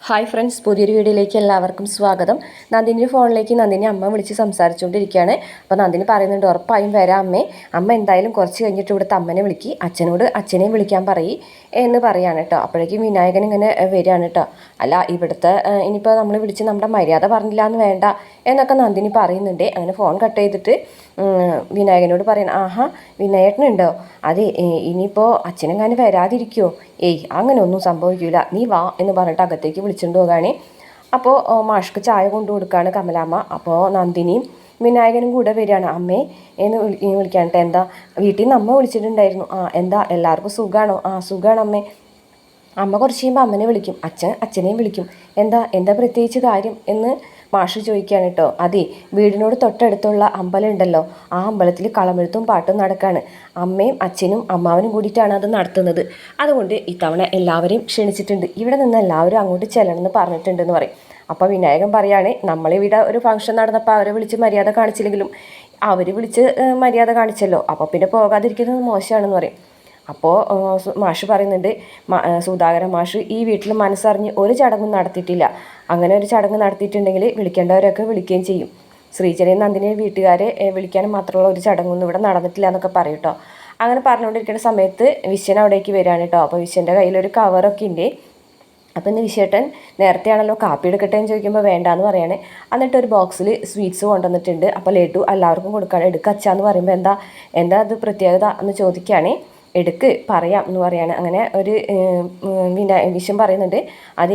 Hi friends, പുതിയൊരു വീഡിയോയിലേക്ക് എല്ലാവർക്കും സ്വാഗതം. നന്ദിനിയുടെ ഫോണിലേക്ക് നന്ദിനി അമ്മ വിളിച്ച് സംസാരിച്ചുകൊണ്ടിരിക്കുകയാണ്. അപ്പോൾ നന്ദിനി പറയുന്നുണ്ട്, ഉറപ്പായും വരാം അമ്മേ, അമ്മ എന്തായാലും കുറച്ച് കഴിഞ്ഞിട്ട് ഇവിടുത്തെ അമ്മനെ വിളിക്കി, അച്ഛനോട് അച്ഛനെയും വിളിക്കാൻ പറയും എന്ന് പറയാണ് കേട്ടോ. അപ്പോഴേക്കും വിനായകൻ ഇങ്ങനെ വരികയാണ് കേട്ടോ. അല്ല, ഇവിടുത്തെ ഇനിയിപ്പോൾ നമ്മൾ വിളിച്ച് നമ്മുടെ മര്യാദ പറഞ്ഞില്ല എന്ന് വേണ്ട എന്നൊക്കെ നന്ദിനി പറയുന്നുണ്ട്. അങ്ങനെ ഫോൺ കട്ട് ചെയ്തിട്ട് വിനായകനോട് പറയണം, ആഹാ വിനായകനുണ്ടോ, അതെ ഇനിയിപ്പോൾ അച്ഛനെങ്ങാനും വരാതിരിക്കുമോ, ഏയ് അങ്ങനെ ഒന്നും സംഭവിക്കില്ല, നീ വാ എന്ന് പറഞ്ഞിട്ട് അകത്തേക്ക് വിളിച്ചുകൊണ്ട് പോകാണേ. അപ്പോൾ മാഷ്ക്ക് ചായ കൊണ്ടു കൊടുക്കുകയാണ് കമലാമ്മ. അപ്പോൾ നന്ദിനിയും വിനായകനും കൂടെ വരികയാണ്. അമ്മേ എന്ന് വിളിക്കാനിട്ട്, എന്താ വീട്ടിൽ നിന്ന് അമ്മ വിളിച്ചിട്ടുണ്ടായിരുന്നു, എന്താ എല്ലാവർക്കും സുഖമാണോ, സുഖമാണ് അമ്മേ. അമ്മ കുറച്ച് കഴിയുമ്പോൾ അമ്മനെ വിളിക്കും, അച്ഛനെയും വിളിക്കും, എന്താ പ്രത്യേകിച്ച് കാര്യം എന്ന് മാഷ് ചോദിക്കുകയാണ് കേട്ടോ. അതെ, വീടിനോട് തൊട്ടടുത്തുള്ള അമ്പലം ഉണ്ടല്ലോ, ആ അമ്പലത്തിൽ കളമെഴുത്തും പാട്ടും നടക്കുകയാണ്. അമ്മയും അച്ഛനും അമ്മാവനും കൂടിയിട്ടാണ് അത് നടത്തുന്നത്. അതുകൊണ്ട് ഇത്തവണ എല്ലാവരെയും ക്ഷണിച്ചിട്ടുണ്ട്, ഇവിടെ നിന്ന് എല്ലാവരും അങ്ങോട്ട് ചെല്ലണമെന്ന് പറഞ്ഞിട്ടുണ്ടെന്ന് പറയും. അപ്പോൾ വിനായകൻ പറയുകയാണ്, നമ്മളിവിടെ ഒരു ഫംഗ്ഷൻ നടന്നപ്പോൾ അവരെ വിളിച്ച് മര്യാദ കാണിച്ചില്ലെങ്കിലും അവർ വിളിച്ച് മര്യാദ കാണിച്ചല്ലോ, അപ്പോൾ പിന്നെ പോകാതിരിക്കുന്നത് മോശമാണെന്ന് പറയും. അപ്പോൾ മാഷ് പറയുന്നുണ്ട്, സുധാകരൻ മാഷ് ഈ വീട്ടിൽ മനസ്സറിഞ്ഞ് ഒരു ചടങ്ങും നടത്തിയിട്ടില്ല, അങ്ങനെ ഒരു ചടങ്ങ് നടത്തിയിട്ടുണ്ടെങ്കിൽ വിളിക്കേണ്ടവരൊക്കെ വിളിക്കുകയും ചെയ്യും. ശ്രീജനെയും നന്ദിനെയും വീട്ടുകാരെ വിളിക്കാനും മാത്രമുള്ള ഒരു ചടങ്ങൊന്നും ഇവിടെ നടന്നിട്ടില്ല എന്നൊക്കെ പറയും കേട്ടോ. അങ്ങനെ പറഞ്ഞുകൊണ്ടിരിക്കുന്ന സമയത്ത് വിശ്വൻ അവിടേക്ക് വരികയാണ് കേട്ടോ. അപ്പോൾ വിശ്വൻ്റെ കയ്യിലൊരു കവറൊക്കെ ഉണ്ട്. അപ്പോൾ ഇന്ന് വിശ്വേട്ടൻ നേരത്തെയാണല്ലോ കാപ്പി എടുക്കട്ടെ എന്ന് ചോദിക്കുമ്പോൾ വേണ്ടാന്ന് പറയാണ്. എന്നിട്ട് ഒരു ബോക്സിൽ സ്വീറ്റ്സ് കൊണ്ടുവന്നിട്ടുണ്ട്. അപ്പോൾ ലഡു എല്ലാവർക്കും കൊടുക്കുകയാണ്. എടുക്കച്ചാന്ന് പറയുമ്പോൾ എന്താ അത് പ്രത്യേകത എന്ന് ചോദിക്കുകയാണ്. എടുക്ക് പറയാം എന്ന് പറയാണ്. അങ്ങനെ ഒരു വിശ്വം പറയുന്നുണ്ട്, അത്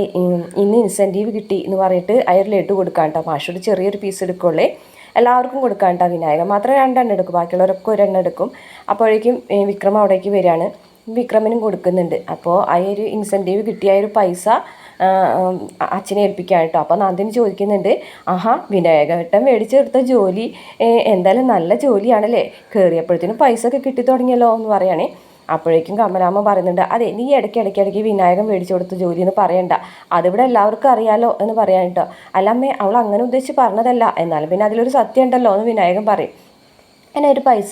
ഇന്ന് ഇൻസെൻറ്റീവ് കിട്ടി എന്ന് പറഞ്ഞിട്ട് അയാൾ ലഡു കൊടുക്കാൻ കേട്ടോ. മാഷോട് ചെറിയൊരു പീസ് എടുക്കുള്ളേ, എല്ലാവർക്കും കൊടുക്കാൻ കേട്ടോ. വിനായകൻ മാത്രം 2 എണ്ണം എടുക്കും, ബാക്കിയുള്ളവരൊക്കെ 1 എണ്ണം എടുക്കും. അപ്പോഴേക്കും വിക്രം അവിടേക്ക് വരികയാണ്. വിക്രമിനും കൊടുക്കുന്നുണ്ട്. അപ്പോൾ ആ ഒരു ഇൻസെൻറ്റീവ് കിട്ടിയ ഒരു പൈസ അച്ഛനെ ഏൽപ്പിക്കാൻ കേട്ടോ. അപ്പോൾ നന്ദിനി ചോദിക്കുന്നുണ്ട്, ആഹാ വിനായകേട്ടൻ മേടിച്ചെടുത്ത ജോലി എന്തായാലും നല്ല ജോലിയാണല്ലേ, കയറിയപ്പോഴത്തേനും പൈസ ഒക്കെ കിട്ടി തുടങ്ങിയല്ലോ എന്ന് പറയുകയാണേ. അപ്പോഴേക്കും കമലാമ്മ പറയുന്നുണ്ട്, അതെ നീ ഇടയ്ക്കിടയ്ക്ക് വിനായകൻ മേടിച്ചു കൊടുത്ത ജോലി എന്ന് പറയണ്ട, അതിവിടെ എല്ലാവർക്കും അറിയാലോ എന്ന് പറയാൻ കേട്ടോ. അല്ലമ്മേ, അവൾ അങ്ങനെ ഉദ്ദേശിച്ച് പറഞ്ഞതല്ല, എന്നാലും പിന്നെ അതിലൊരു സത്യം ഉണ്ടല്ലോ എന്ന് വിനായകൻ പറയും. എന്നെ ഒരു പൈസ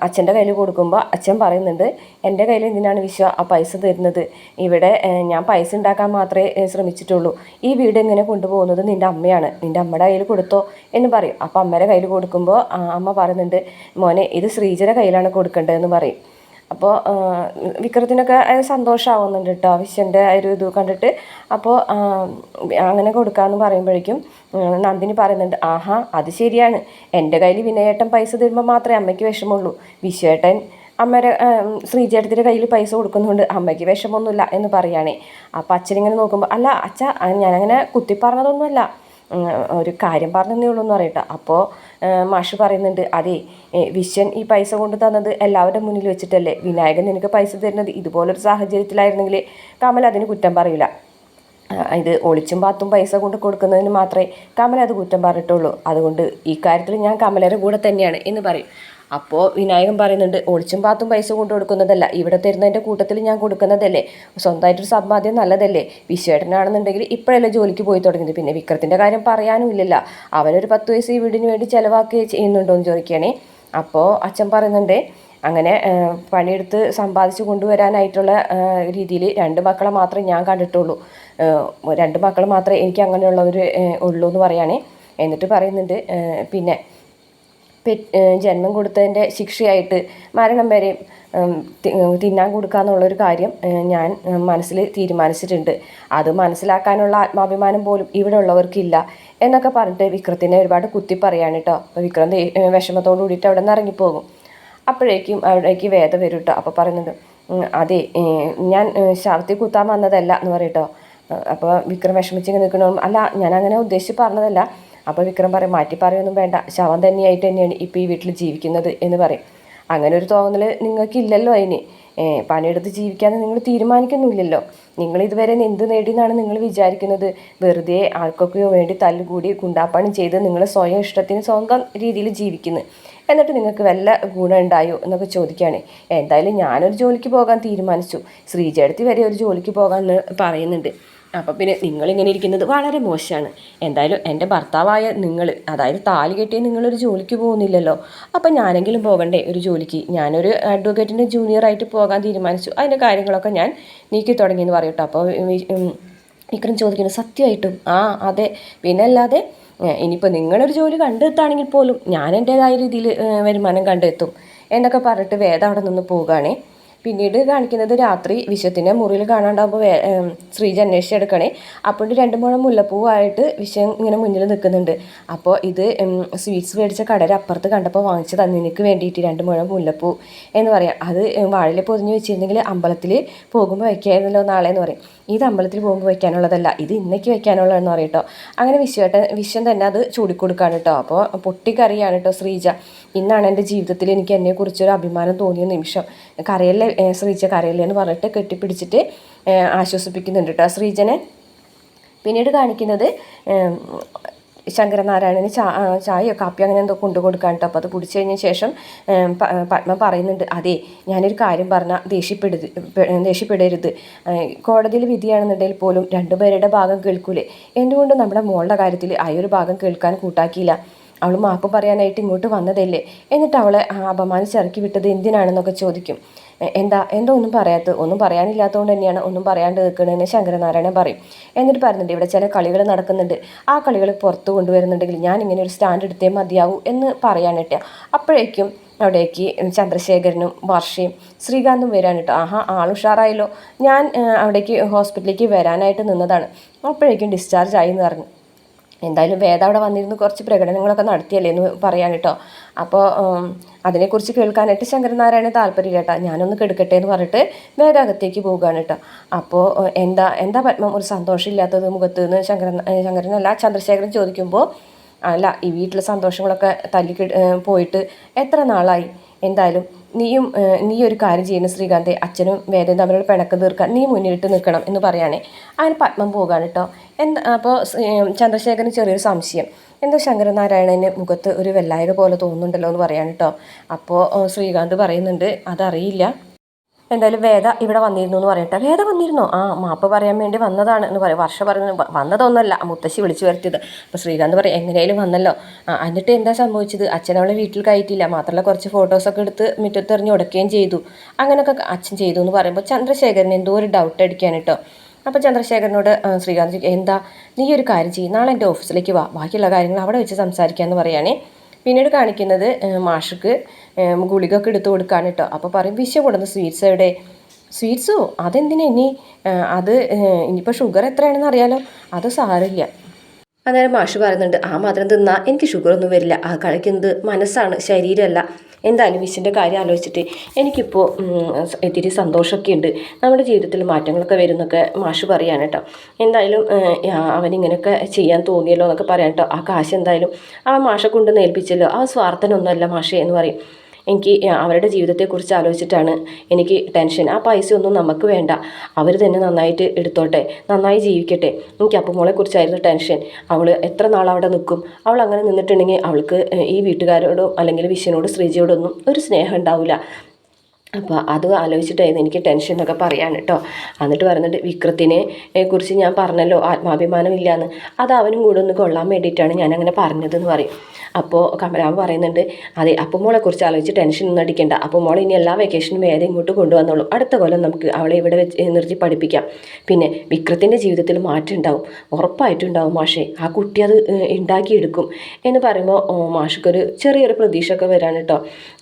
അച്ഛൻ്റെ കയ്യിൽ കൊടുക്കുമ്പോൾ അച്ഛൻ പറയുന്നുണ്ട്, എൻ്റെ കയ്യിൽ എന്തിനാണ് ആ പൈസ തരുന്നത്, ഇവിടെ ഞാൻ പൈസ ഉണ്ടാക്കാൻ മാത്രമേ ശ്രമിച്ചിട്ടുള്ളൂ, ഈ വീട് എങ്ങനെ കൊണ്ടുപോകുന്നത് നിൻ്റെ അമ്മയാണ്, നിൻ്റെ അമ്മയുടെ കയ്യിൽ കൊടുത്തോ എന്ന് പറയും. അപ്പോൾ അമ്മയുടെ കയ്യിൽ കൊടുക്കുമ്പോൾ അമ്മ പറയുന്നുണ്ട്, മോനെ ഇത് ശ്രീജയുടെ കയ്യിലാണ് കൊടുക്കേണ്ടതെന്ന് പറയും. അപ്പോൾ വിക്രത്തിനൊക്കെ സന്തോഷമാവുന്നുണ്ട് കേട്ടോ വിശ്വൻ്റെ ഒരു ഇത് കണ്ടിട്ട്. അപ്പോൾ അങ്ങനെ കൊടുക്കാമെന്ന് പറയുമ്പോഴേക്കും നന്ദിനി പറയുന്നുണ്ട്, ആഹാ അത് ശരിയാണ്, എൻ്റെ കയ്യിൽ വിനയേട്ടൻ പൈസ തരുമ്പോൾ മാത്രമേ അമ്മയ്ക്ക് വിഷമമുള്ളൂ, വിശ്വേട്ടൻ അമ്മയുടെ ശ്രീജേട്ടത്തിൻ്റെ കയ്യിൽ പൈസ കൊടുക്കുന്നുണ്ട്, അമ്മയ്ക്ക് വിഷമമൊന്നുമില്ല എന്ന് പറയുകയാണേ. അപ്പോൾ അച്ഛനിങ്ങനെ നോക്കുമ്പോൾ, അല്ല അച്ഛ ഞാനങ്ങനെ കുത്തി പറഞ്ഞതൊന്നുമല്ല, ഒരു കാര്യം പറഞ്ഞതേ ഉള്ളൂ എന്ന് പറയട്ടെ. അപ്പോൾ മാഷ് പറയുന്നുണ്ട്, അതെ വിശ്വൻ ഈ പൈസ കൊണ്ട് തന്നത് എല്ലാവരുടെ മുന്നിൽ വെച്ചിട്ടല്ലേ, വിനായകൻ നിനക്ക് പൈസ തരുന്നത് ഇതുപോലൊരു സാഹചര്യത്തിലായിരുന്നെങ്കിൽ കമൽ അതിന് കുറ്റം പറയില്ല, ഇത് ഒളിച്ചും പാത്തും പൈസ കൊണ്ട് കൊടുക്കുന്നതിന് മാത്രമേ കമൽ അത് കുറ്റം പറഞ്ഞിട്ടുള്ളൂ, അതുകൊണ്ട് ഈ കാര്യത്തിൽ ഞാൻ കമലയുടെ കൂടെ തന്നെയാണ് എന്ന് പറയും. അപ്പോൾ വിനായകൻ പറയുന്നുണ്ട്, ഒളിച്ചും പാത്തും പൈസ കൊണ്ട് കൊടുക്കുന്നതല്ല, ഇവിടെ തരുന്നതിൻ്റെ കൂട്ടത്തിൽ ഞാൻ കൊടുക്കുന്നതല്ലേ, സ്വന്തമായിട്ടൊരു സമ്പാദ്യം നല്ലതല്ലേ, വിശ്വേട്ടനാണെന്നുണ്ടെങ്കിൽ ഇപ്പോഴല്ലേ ജോലിക്ക് പോയി തുടങ്ങിയത്, പിന്നെ വിക്രത്തിൻ്റെ കാര്യം പറയാനും ഇല്ലല്ലോ, അവനൊരു 10 വയസ്സ് ഈ വീടിന് വേണ്ടി ചിലവാക്കുകയും ചെയ്യുന്നുണ്ടോ എന്ന് ചോദിക്കുകയാണേ. അപ്പോൾ അച്ഛൻ പറയുന്നുണ്ട്, അങ്ങനെ പണിയെടുത്ത് സമ്പാദിച്ച് കൊണ്ടുവരാനായിട്ടുള്ള രീതിയിൽ 2 മക്കളെ മാത്രമേ ഞാൻ കണ്ടിട്ടുള്ളൂ, 2 മക്കൾ മാത്രമേ എനിക്ക് അങ്ങനെയുള്ളവർ ഉള്ളൂ എന്ന് പറയുകയാണേ. എന്നിട്ട് പറയുന്നുണ്ട്, പിന്നെ ജന്മം കൊടുത്തതിൻ്റെ ശിക്ഷയായിട്ട് മരണം വരെ തിന്നാൻ കൊടുക്കാന്നുള്ളൊരു കാര്യം ഞാൻ മനസ്സിൽ തീരുമാനിച്ചിട്ടുണ്ട്, അത് മനസ്സിലാക്കാനുള്ള ആത്മാഭിമാനം പോലും ഇവിടെ ഉള്ളവർക്കില്ല എന്നൊക്കെ പറഞ്ഞിട്ട് വിക്രത്തിനെ ഒരുപാട് കുത്തി പറയാണ് കേട്ടോ. അപ്പോൾ വിക്രം വിഷമത്തോടു കൂടിയിട്ട് അവിടെ നിന്ന് ഇറങ്ങിപ്പോകും. അപ്പോഴേക്കും അവിടേക്ക് വേദ വരും കേട്ടോ. അപ്പോൾ പറയുന്നുണ്ട്, അതെ ഞാൻ ശവത്തിൽ കുത്താൻ വന്നതല്ല എന്ന് പറയട്ടോ. അപ്പോൾ വിക്രം വിഷമിച്ചിങ്ങനെ നിൽക്കണോ, അല്ല ഞാനങ്ങനെ ഉദ്ദേശിച്ച് പറഞ്ഞതല്ല. അപ്പോൾ വിക്രം പറയും, മാറ്റി പറയുമൊന്നും വേണ്ട, ശവം തന്നെയായിട്ട് തന്നെയാണ് ഇപ്പോൾ ഈ വീട്ടിൽ ജീവിക്കുന്നത് എന്ന് പറയും. അങ്ങനെ ഒരു തോന്നൽ നിങ്ങൾക്കില്ലല്ലോ, അതിന് പണിയെടുത്ത് ജീവിക്കാമെന്ന് നിങ്ങൾ തീരുമാനിക്കുന്നില്ലല്ലോ, നിങ്ങൾ ഇതുവരെ എന്ത് നേടിയെന്നാണ് നിങ്ങൾ വിചാരിക്കുന്നത്, വെറുതെ ആൾക്കൊക്കെയോ വേണ്ടി തല്ലുകൂടി ഗുണ്ടാപ്പണി ചെയ്ത് നിങ്ങൾ സ്വയം ഇഷ്ടത്തിന് സ്വന്തം രീതിയിൽ ജീവിക്കുന്നു, എന്നിട്ട് നിങ്ങൾക്ക് വല്ല ഗുണം ഉണ്ടായോ എന്നൊക്കെ ചോദിക്കുകയാണ്. എന്തായാലും ഞാനൊരു ജോലിക്ക് പോകാൻ തീരുമാനിച്ചു, ശ്രീജേടത്തി വരെ ഒരു ജോലിക്ക് പോകാമെന്ന് പറയുന്നുണ്ട്, അപ്പോൾ പിന്നെ നിങ്ങളിങ്ങനെ ഇരിക്കുന്നത് വളരെ മോശമാണ്, എന്തായാലും എൻ്റെ ഭർത്താവായ നിങ്ങൾ, അതായത് താലി കെട്ടിയ നിങ്ങളൊരു ജോലിക്ക് പോകുന്നില്ലല്ലോ, അപ്പോൾ ഞാനെങ്കിലും പോകണ്ടേ ഒരു ജോലിക്ക്, ഞാനൊരു അഡ്വക്കേറ്റിൻ്റെ ജൂനിയറായിട്ട് പോകാൻ തീരുമാനിച്ചു, അതിൻ്റെ കാര്യങ്ങളൊക്കെ ഞാൻ നീക്കി തുടങ്ങിയെന്ന് പറയട്ടോ. അപ്പോൾ വിക്രം ചോദിക്കുന്നു. സത്യമായിട്ടും? ആ അതെ, പിന്നെ അല്ലാതെ. ഇനിയിപ്പോൾ നിങ്ങളൊരു ജോലി കണ്ടെത്തുകയാണെങ്കിൽ പോലും ഞാൻ എൻ്റേതായ രീതിയിൽ വരുമാനം കണ്ടെത്തും എന്നൊക്കെ പറഞ്ഞിട്ട് വേദ അവിടെ നിന്ന് പോവുകയാണേ. പിന്നീട് കാണിക്കുന്നത് രാത്രി വിശ്വത്തിൻ്റെ മുറിയിൽ കാണാണ്ടാകുമ്പോൾ ശ്രീജ അന്വേഷിച്ചെടുക്കണേ. അപ്പോൾ 2 മുഴം മുല്ലപ്പൂവായിട്ട് വിശ്വം ഇങ്ങനെ മുന്നിൽ നിൽക്കുന്നുണ്ട്. അപ്പോൾ ഇത് സ്വീറ്റ്സ് മേടിച്ച കടയുടെ അപ്പുറത്ത് കണ്ടപ്പോൾ വാങ്ങിച്ചതാണ് നിനക്ക് വേണ്ടിയിട്ട് 2 മുഴം മുല്ലപ്പൂ എന്ന് പറയാം. അത് വാഴയിൽ പൊതിഞ്ഞ് വെച്ചിരുന്നെങ്കിൽ അമ്പലത്തിൽ പോകുമ്പോൾ വയ്ക്കായിരുന്നല്ലോ നാളെ എന്ന് പറയും. ഇത് അമ്പലത്തിൽ പോകുമ്പോൾ വയ്ക്കാനുള്ളതല്ല, ഇത് ഇന്നേക്ക് വയ്ക്കാനുള്ളതെന്ന് പറയും കേട്ടോ. അങ്ങനെ വിശ്വം തന്നെ അത് ചൂടിക്കൊടുക്കുകയാണ് കേട്ടോ. അപ്പോൾ പൊട്ടിക്കറിയാണ് കേട്ടോ ശ്രീജ. ഇന്നാണ് എൻ്റെ ജീവിതത്തിൽ എനിക്ക് എന്നെക്കുറിച്ചൊരു അഭിമാനം തോന്നിയ നിമിഷം. കരയല്ലേ ശ്രീജ, കരയല്ലേ എന്ന് പറഞ്ഞിട്ട് കെട്ടിപ്പിടിച്ചിട്ട് ആശ്വസിപ്പിക്കുന്നുണ്ട് കേട്ടോ ശ്രീജനെ. പിന്നീട് കാണിക്കുന്നത് ശങ്കരനാരായണന് ചായയോ കാപ്പിയോ അങ്ങനെ എന്തോ കൊണ്ടു കൊടുക്കാൻ കേട്ടോ. അപ്പോൾ അത് കുടിച്ചു കഴിഞ്ഞ ശേഷം പത്മ പറയുന്നുണ്ട്, അതെ ഞാനൊരു കാര്യം പറഞ്ഞാൽ ദേഷ്യപ്പെടരുത്. കോടതിയിൽ വിധിയാണെന്നുണ്ടെങ്കിൽ പോലും 2 പേരുടെ ഭാഗം കേൾക്കൂലേ. എന്തുകൊണ്ട് നമ്മുടെ മോളുടെ കാര്യത്തിൽ ആ ഒരു ഭാഗം കേൾക്കാൻ കൂട്ടാക്കിയില്ല? അവൾ മാപ്പ് പറയാനായിട്ട് ഇങ്ങോട്ട് വന്നതല്ലേ, എന്നിട്ട് അവളെ അപമാനിച്ചിറക്കി വിട്ടത് എന്തിനാണെന്നൊക്കെ ചോദിക്കും. എന്താ ഒന്നും ഒന്നും പറയാനില്ലാത്തതുകൊണ്ട് തന്നെയാണ് ഒന്നും പറയാണ്ട് നിൽക്കണമെന്ന് ശങ്കരനാരായണൻ പറയും. എന്നിട്ട് പറയുന്നുണ്ട്, ഇവിടെ ചില കളികൾ നടക്കുന്നുണ്ട്, ആ കളികൾ പുറത്ത് കൊണ്ടുവരുന്നുണ്ടെങ്കിൽ ഞാൻ ഇങ്ങനെ ഒരു സ്റ്റാൻഡ് എടുത്തേ മതിയാവൂ എന്ന് പറയാനിട്ട്. അപ്പോഴേക്കും അവിടേക്ക് ചന്ദ്രശേഖരനും വർഷയും ശ്രീകാന്തും വരാനിട്ടോ. ആഹാ, ആളുഷാറായല്ലോ, ഞാൻ അവിടേക്ക് ഹോസ്പിറ്റലിലേക്ക് വരാനായിട്ട് നിന്നതാണ്, അപ്പോഴേക്കും ഡിസ്ചാർജ് ആയി എന്ന് പറഞ്ഞു. എന്തായാലും വേദ അവിടെ വന്നിരുന്ന് കുറച്ച് പ്രകടനങ്ങളൊക്കെ നടത്തിയല്ലേ എന്ന് പറയാൻ കേട്ടോ. അപ്പോൾ അതിനെക്കുറിച്ച് കേൾക്കാനായിട്ട് ശങ്കരനാരായണ താല്പര്യം കേട്ടോ. ഞാനൊന്ന് കെടുക്കട്ടെ എന്ന് പറഞ്ഞിട്ട് വേദ അകത്തേക്ക് പോവുകയാണ് കേട്ടോ. അപ്പോൾ എന്താ പത്മം ഒരു സന്തോഷമില്ലാത്തത് മുഖത്ത് നിന്ന് ശങ്കരനല്ല ചന്ദ്രശേഖരൻ ചോദിക്കുമ്പോൾ, അല്ല ഈ വീട്ടിലെ സന്തോഷങ്ങളൊക്കെ പോയിട്ട് എത്ര നാളായി, എന്തായാലും നീ ഒരു കാര്യം ചെയ്യുന്ന ശ്രീകാന്തെ, അച്ഛനും വേദയും തമ്മിലുള്ള പിണക്ക് തീർക്കാൻ നീ മുന്നിട്ട് നിൽക്കണം എന്ന് പറയാനേ. അങ്ങനെ പത്മം പോകാണ് കേട്ടോ. അപ്പോൾ ചന്ദ്രശേഖരന് ചെറിയൊരു സംശയം, എന്തോ ശങ്കരനാരായണന് മുഖത്ത് ഒരു വെള്ളായക പോലെ തോന്നുന്നുണ്ടല്ലോ എന്ന് പറയാൻ കേട്ടോ. അപ്പോൾ ശ്രീകാന്ത് പറയുന്നുണ്ട്, അതറിയില്ല, എന്തായാലും വേദ ഇവിടെ വന്നിരുന്നു എന്ന് പറയട്ടെ. വേദ വന്നിരുന്നോ? ആ, മാപ്പ് പറയാൻ വേണ്ടി വന്നതാണ് എന്ന് പറയും. വർഷ പറയുന്നത് വന്നതൊന്നുമല്ല, മുത്തശ്ശി വിളിച്ചു വരുത്തിയത്. അപ്പോൾ ശ്രീകാന്ത് പറയും, എങ്ങനെയാലും വന്നല്ലോ. എന്നിട്ട് എന്താ സംഭവിച്ചത്? അച്ഛനവളെ വീട്ടിൽ കയറ്റിയില്ല, മാത്രമല്ല കുറച്ച് ഫോട്ടോസൊക്കെ എടുത്ത് മുറ്റത്തെറിഞ്ഞ് ഉടക്കുകയും ചെയ്തു. അങ്ങനെയൊക്കെ അച്ഛൻ ചെയ്തു എന്ന് പറയുമ്പോൾ ചന്ദ്രശേഖരന് എന്തോ ഒരു ഡൗട്ട് അടിക്കാൻ കേട്ടോ. അപ്പോൾ ചന്ദ്രശേഖരനോട് ശ്രീകാന്ത്, എന്താ നീ ഒരു കാര്യം ചെയ്യും, നാളെ എൻ്റെ ഓഫീസിലേക്ക് വാ, ബാക്കിയുള്ള കാര്യങ്ങൾ അവിടെ വെച്ച് സംസാരിക്കാമെന്ന് പറയാനേ. പിന്നീട് കാണിക്കുന്നത് മാഷുക്ക് ഗുളികയൊക്കെ എടുത്തു കൊടുക്കാൻ കേട്ടോ. അപ്പോൾ പറയും, വിശ്വ കൊടുന്ന സ്വീറ്റ്സ് എവിടെ? സ്വീറ്റ്സോ? അതെന്തിനാ ഇനി? അത് ഇനിയിപ്പോൾ ഷുഗർ എത്രയാണെന്ന് അറിയാലോ, അത് സാരമില്ല. അന്നേരം മാഷ് പറയുന്നുണ്ട്, ആ മധുരം തിന്നാൽ എനിക്ക് ഷുഗറൊന്നും വരില്ല, ആ കളിക്കുന്നത് മനസ്സാണ്, ശരീരമല്ല. എന്തായാലും വിശ്വൻ്റെ കാര്യം ആലോചിച്ചിട്ട് എനിക്കിപ്പോൾ ഇത്തിരി സന്തോഷമൊക്കെ ഉണ്ട്, നമ്മുടെ ജീവിതത്തിൽ മാറ്റങ്ങളൊക്കെ വരുന്നൊക്കെ മാഷ് പറയാണ് കേട്ടോ. എന്തായാലും അവനിങ്ങനെയൊക്കെ ചെയ്യാൻ തോന്നിയല്ലോ എന്നൊക്കെ പറയാം കേട്ടോ. ആ കാശ് എന്തായാലും അവൻ മാഷെ കൊണ്ട് നേൽപ്പിച്ചല്ലോ, ആ സ്വാർത്ഥനൊന്നുമല്ല മാഷേ എന്ന് പറയും. എനിക്ക് അവരുടെ ജീവിതത്തെക്കുറിച്ച് ആലോചിച്ചിട്ടാണ് എനിക്ക് ടെൻഷൻ. ആ പൈസ ഒന്നും നമുക്ക് വേണ്ട, അവർ തന്നെ നന്നായിട്ട് എടുത്തോട്ടെ, നന്നായി ജീവിക്കട്ടെ. എനിക്ക് അപ്പുമോളെക്കുറിച്ചായിരുന്നു ടെൻഷൻ. അവൾ എത്ര നാൾ അവിടെ നിൽക്കും? അവൾ അങ്ങനെ നിന്നിട്ടുണ്ടെങ്കിൽ അവൾക്ക് ഈ വീട്ടുകാരോടോ അല്ലെങ്കിൽ വിശ്വനോട് ശ്രീജയോടൊന്നും ഒരു സ്നേഹം ഉണ്ടാവില്ല. അപ്പോൾ അത് ആലോചിച്ചിട്ടായിരുന്നു എനിക്ക് ടെൻഷൻ എന്നൊക്കെ പറയാൻ കേട്ടോ. എന്നിട്ട് പറയുന്നുണ്ട്, വിക്രത്തിനെ കുറിച്ച് ഞാൻ പറഞ്ഞല്ലോ ആത്മാഭിമാനം ഇല്ലയെന്ന്, അത് അവനും കൂടെ ഒന്ന് കൊള്ളാൻ വേണ്ടിയിട്ടാണ് ഞാൻ അങ്ങനെ പറഞ്ഞതെന്ന് പറയും. അപ്പോൾ കമലാവ് പറയുന്നുണ്ട്, അതെ അപ്പുമോളെക്കുറിച്ച് ആലോചിച്ച് ടെൻഷൻ ഒന്നും അടിക്കേണ്ട, അപ്പുമോളെ ഇനി എല്ലാ വെക്കേഷനും വേറെ ഇങ്ങോട്ട് കൊണ്ടുവന്നോളൂ, അടുത്ത കൊല്ലം നമുക്ക് അവളെ ഇവിടെ വെച്ച് നിർത്തി പഠിപ്പിക്കാം. പിന്നെ വിക്രത്തിൻ്റെ ജീവിതത്തിൽ മാറ്റം ഉണ്ടാവും, ഉറപ്പായിട്ടുണ്ടാവും മാഷേ, ആ കുട്ടി അത് ഉണ്ടാക്കിയെടുക്കും എന്ന് പറയുമ്പോൾ മാഷക്കൊരു ചെറിയൊരു പ്രതീക്ഷയൊക്കെ വരാൻ കേട്ടോ.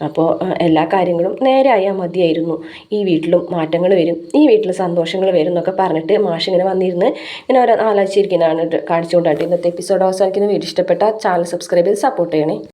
അപ്പോൾ എല്ലാ കാര്യങ്ങളും നേരെയായാൽ മതിയായിരുന്നു, ഈ വീട്ടിലും മാറ്റങ്ങൾ വരും, ഈ വീട്ടിൽ സന്തോഷങ്ങൾ വരും എന്നൊക്കെ പറഞ്ഞിട്ട് മാഷ് ഇങ്ങനെ വന്നിരുന്ന് ഇങ്ങനെ ഓരോ ആലോചിച്ചിരിക്കുന്നതാണ് കാണിച്ചുകൊണ്ടായിട്ട് ഇന്നത്തെ എപ്പിസോഡ് അവസാനിക്കുന്ന. വീഡിയോ ഇഷ്ടപ്പെട്ട ചാനൽ സബ്സ്ക്രൈബ് ചെയ്ത് സപ്പോർട്ട് ചെയ്യണേ.